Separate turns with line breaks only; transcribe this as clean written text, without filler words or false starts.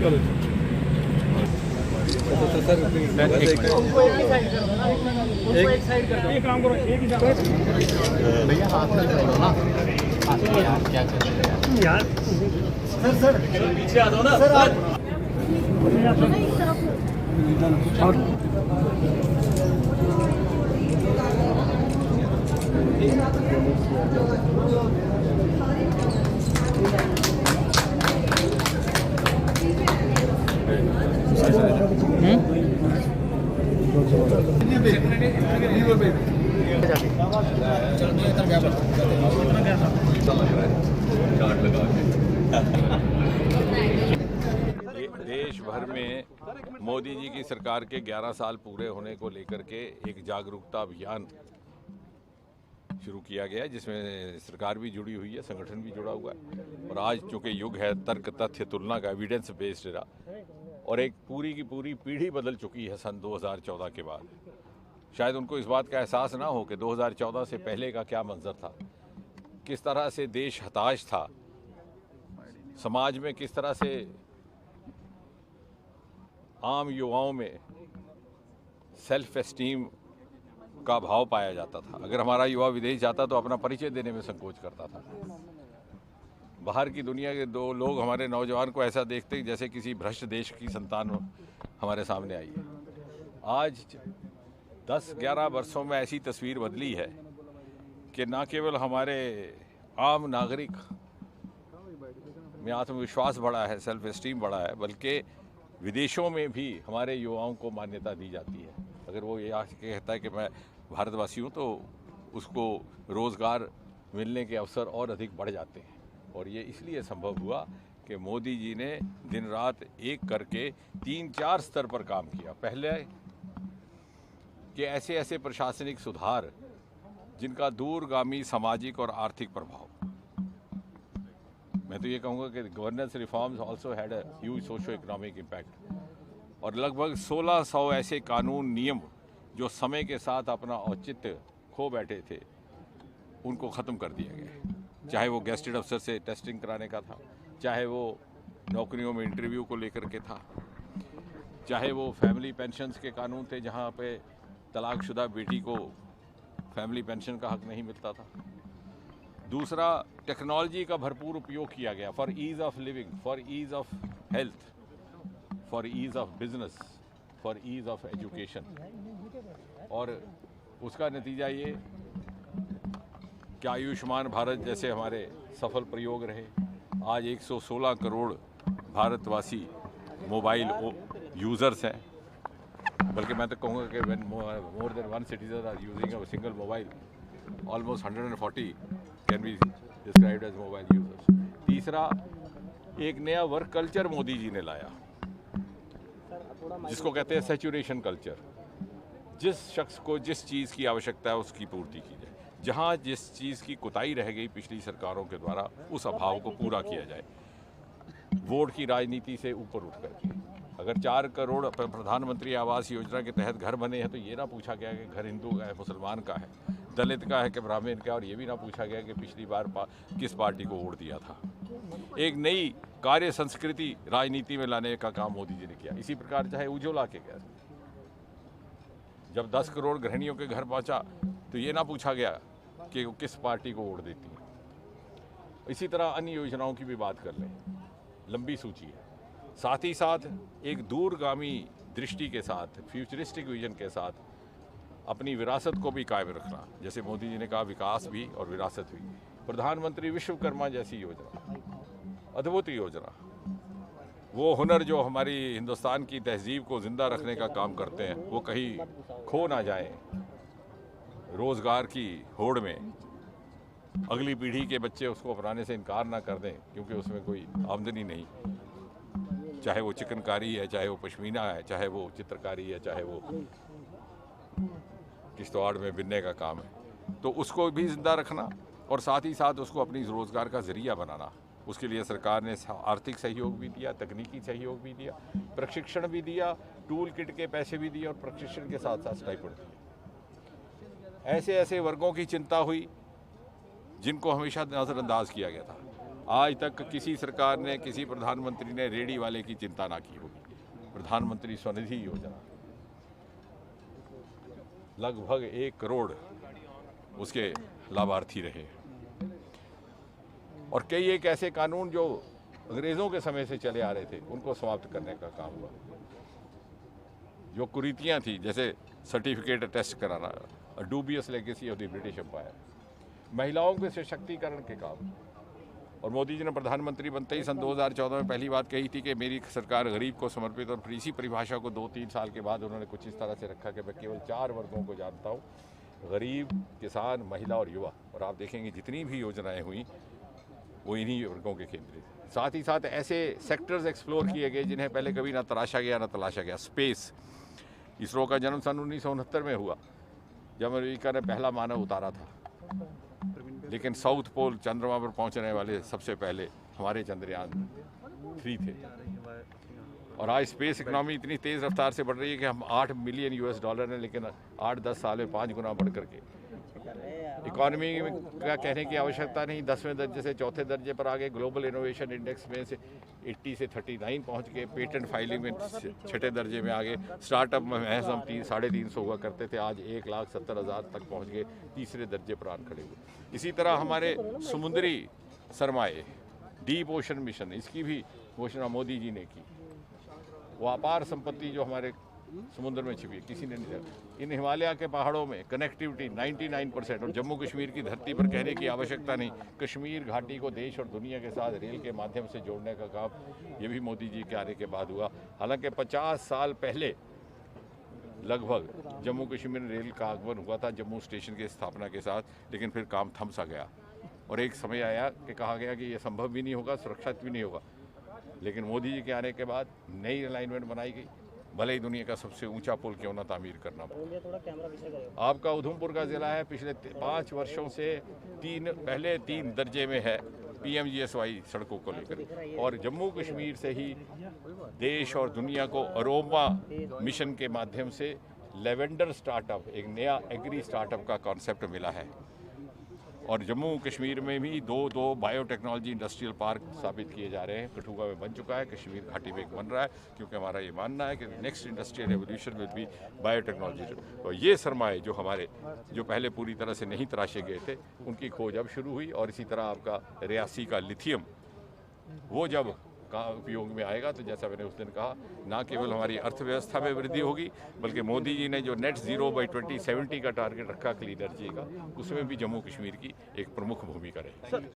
एक काम करो, एक ही भैया हाथ में करो ना यार, क्या कर रहे हैं यार। सर पीछे आ जाओ ना सर। आप
देश भर में मोदी जी की सरकार के 11 साल पूरे होने को लेकर के एक जागरूकता अभियान शुरू किया गया है, जिसमें सरकार भी जुड़ी हुई है, संगठन भी जुड़ा हुआ है। और आज चूंकि युग है तर्क तथ्य तुलना का, एविडेंस बेस्ड एरा, और एक पूरी की पूरी पीढ़ी बदल चुकी है सन 2014 के बाद। शायद उनको इस बात का एहसास ना हो कि 2014 से पहले का क्या मंजर था, किस तरह से देश हताश था, समाज में किस तरह से आम युवाओं में सेल्फ एस्टीम का भाव पाया जाता था। अगर हमारा युवा विदेश जाता तो अपना परिचय देने में संकोच करता था। बाहर की दुनिया के दो लोग हमारे नौजवान को ऐसा देखते जैसे किसी भ्रष्ट देश की संतान हमारे सामने आई है। आज 10-11 वर्षों में ऐसी तस्वीर बदली है कि न केवल हमारे आम नागरिक में आत्मविश्वास बढ़ा है, सेल्फ एस्टीम बढ़ा है, बल्कि विदेशों में भी हमारे युवाओं को मान्यता दी जाती है। अगर वो ये कहता है कि मैं भारतवासी हूँ तो उसको रोज़गार मिलने के अवसर और अधिक बढ़ जाते हैं। और ये इसलिए संभव हुआ कि मोदी जी ने दिन रात एक करके 3-4 स्तर पर काम किया। पहले कि ऐसे ऐसे प्रशासनिक सुधार जिनका दूरगामी सामाजिक और आर्थिक प्रभाव, मैं तो ये कहूँगा कि governance reforms also had a huge socio economic impact. और लगभग 1600 ऐसे कानून नियम जो समय के साथ अपना औचित्य खो बैठे थे, उनको ख़त्म कर दिया गया। चाहे वो गेस्टेड अफसर से टेस्टिंग कराने का था, चाहे वो नौकरियों में इंटरव्यू को लेकर के था, चाहे वो फैमिली पेंशन्स के कानून थे जहाँ पे तलाकशुदा बेटी को फैमिली पेंशन का हक नहीं मिलता था। दूसरा, टेक्नोलॉजी का भरपूर उपयोग किया गया for ease of living, for ease of health, for ease of business, for ease of education. और उसका नतीजा ये कि आयुष्मान भारत जैसे हमारे सफल प्रयोग रहे। आज 116 करोड़ भारतवासी मोबाइल यूज़र्स हैं, बल्कि मैं तो कहूँगा कि when more than one citizen are using a single mobile, almost 140 can be described as mobile users। तीसरा, एक नया वर्क कल्चर मोदी जी ने लाया जिसको कहते हैं सैचुरेशन कल्चर। जिस शख्स को जिस चीज़ की आवश्यकता है उसकी पूर्ति की जाए, जहाँ जिस चीज़ की कुताही रह गई पिछली सरकारों के द्वारा उस अभाव को पूरा किया जाए। वोट की राजनीति से ऊपर उठ करके अगर 4 करोड़ प्रधानमंत्री आवास योजना के तहत घर बने हैं तो ये ना पूछा गया कि घर हिंदू का है, मुसलमान का है, दलित का है कि ब्राह्मण का, और ये भी ना पूछा गया कि पिछली बार किस पार्टी को वोट दिया था। एक नई कार्य संस्कृति राजनीति में लाने का काम मोदी जी ने किया। इसी प्रकार चाहे उज्ज्वला के गैस, जब 10 करोड़ गृहिणियों के घर पहुंचा तो ये ना पूछा गया कि वो किस पार्टी को वोट देती है। इसी तरह अन्य योजनाओं की भी बात कर लें, लंबी सूची है। साथ ही साथ एक दूरगामी दृष्टि के साथ, फ्यूचरिस्टिक विजन के साथ अपनी विरासत को भी कायम रखना, जैसे मोदी जी ने कहा विकास भी और विरासत भी। प्रधानमंत्री विश्वकर्मा जैसी योजना, अद्भुत योजना, वो हुनर जो हमारी हिंदुस्तान की तहजीब को ज़िंदा रखने का काम करते हैं वो कहीं खो ना जाए रोज़गार की होड़ में, अगली पीढ़ी के बच्चे उसको अपनाने से इनकार ना कर दें क्योंकि उसमें कोई आमदनी नहीं, चाहे वो चिकनकारी है, चाहे वो पश्मीना है, चाहे वो चित्रकारी है, चाहे वो किश्तवाड़ में बिनने का काम है, तो उसको भी ज़िंदा रखना और साथ ही साथ उसको अपनी रोज़गार का ज़रिया बनाना। उसके लिए सरकार ने आर्थिक सहयोग भी दिया, तकनीकी सहयोग भी दिया, प्रशिक्षण भी दिया, टूल किट के पैसे भी दिए और प्रशिक्षण के साथ साथ स्टाइपेंड दिए। ऐसे ऐसे वर्गों की चिंता हुई जिनको हमेशा नज़रअंदाज किया गया था। आज तक किसी सरकार ने, किसी प्रधानमंत्री ने रेडी वाले की चिंता ना की होगी। प्रधानमंत्री स्वनिधि योजना, लगभग 1 करोड़ उसके लाभार्थी रहे। और कई एक ऐसे कानून जो अंग्रेज़ों के समय से चले आ रहे थे, उनको समाप्त करने का काम हुआ। जो कुरीतियाँ थी, जैसे सर्टिफिकेट टेस्ट कराना, dubious legacy of the British empire, महिलाओं के सशक्तिकरण के काम। और मोदी जी ने प्रधानमंत्री बनते ही सन 2014 में पहली बात कही थी कि मेरी सरकार गरीब को समर्पित, और फिर इसी परिभाषा को 2-3 साल के बाद उन्होंने कुछ इस तरह से रखा कि मैं केवल 4 वर्गों को जानता हूँ, गरीब, किसान, महिला और युवा। और आप देखेंगे जितनी भी योजनाएं हुई वो इन्हीं वर्गों के केंद्रित। साथ ही साथ ऐसे सेक्टर्स एक्सप्लोर किए गए जिन्हें पहले कभी ना तराशा गया ना तलाशा गया। स्पेस, इसरो का जन्म सन 1969 में हुआ, जब अमेरिका ने पहला मानव उतारा था। लेकिन साउथ पोल चंद्रमा पर पहुंचने वाले सबसे पहले हमारे चंद्रयान 3 थे। और आज स्पेस इकोनॉमी इतनी तेज़ रफ्तार से बढ़ रही है कि हम $8 मिलियन हैं, लेकिन 8-10 साल में 5 गुना बढ़ करके इकॉनमी का कहने की आवश्यकता नहीं, 10वें दर्जे से 4थे दर्जे पर आ गए। ग्लोबल इनोवेशन इंडेक्स में से 80 से 39 पहुंच गए। पेटेंट फाइलिंग में 6ठे दर्जे में आ गए। स्टार्टअप में महज हम 350 हुआ करते थे, आज 1,70,000 तक पहुंच गए, 3रे दर्जे पर आन खड़े हुए। इसी तरह हमारे समुद्री सरमाए, डीप ओशन मिशन, इसकी भी घोषणा मोदी जी ने की। वो अपार संपत्ति जो हमारे समुद्र में छिपी है, किसी ने नहीं देखा। इन हिमालय के पहाड़ों में कनेक्टिविटी 99%, और जम्मू कश्मीर की धरती पर कहने की आवश्यकता नहीं, कश्मीर घाटी को देश और दुनिया के साथ रेल के माध्यम से जोड़ने का काम ये भी मोदी जी के आने के बाद हुआ। हालांकि 50 साल पहले लगभग जम्मू कश्मीर में रेल का आगमन हुआ था जम्मू स्टेशन की स्थापना के साथ, लेकिन फिर काम थम सा गया और एक समय आया कि कहा गया कि ये संभव भी नहीं होगा, सुरक्षित भी नहीं होगा। लेकिन मोदी जी के आने के बाद नई अलाइनमेंट बनाई गई, भले ही दुनिया का सबसे ऊंचा पुल क्यों ना तामीर करना पड़ा। आपका उधमपुर का ज़िला है, पिछले 5 वर्षों से पहले 3 दर्जे में है PMGSY सड़कों को लेकर। और जम्मू कश्मीर से ही देश और दुनिया को अरोमा मिशन के माध्यम से लेवेंडर स्टार्टअप, एक नया एग्री स्टार्टअप का कॉन्सेप्ट मिला है। और जम्मू कश्मीर में भी 2 बायोटेक्नोलॉजी इंडस्ट्रियल पार्क स्थापित किए जा रहे हैं। कठुआ में बन चुका है, कश्मीर घाटी में एक बन रहा है, क्योंकि हमारा ये मानना है कि next industrial revolution will be biotechnology. और ये सरमाए जो हमारे जो पहले पूरी तरह से नहीं तराशे गए थे, उनकी खोज अब शुरू हुई। और इसी तरह आपका रियासी का लिथियम, वो जब का उपयोग में आएगा तो जैसा मैंने उस दिन कहा, ना केवल हमारी अर्थव्यवस्था में वृद्धि होगी, बल्कि मोदी जी ने जो नेट ज़ीरो बाई 2070 का टारगेट रखा क्लीन एनर्जी का, उसमें भी जम्मू कश्मीर की एक प्रमुख भूमिका रहेगी।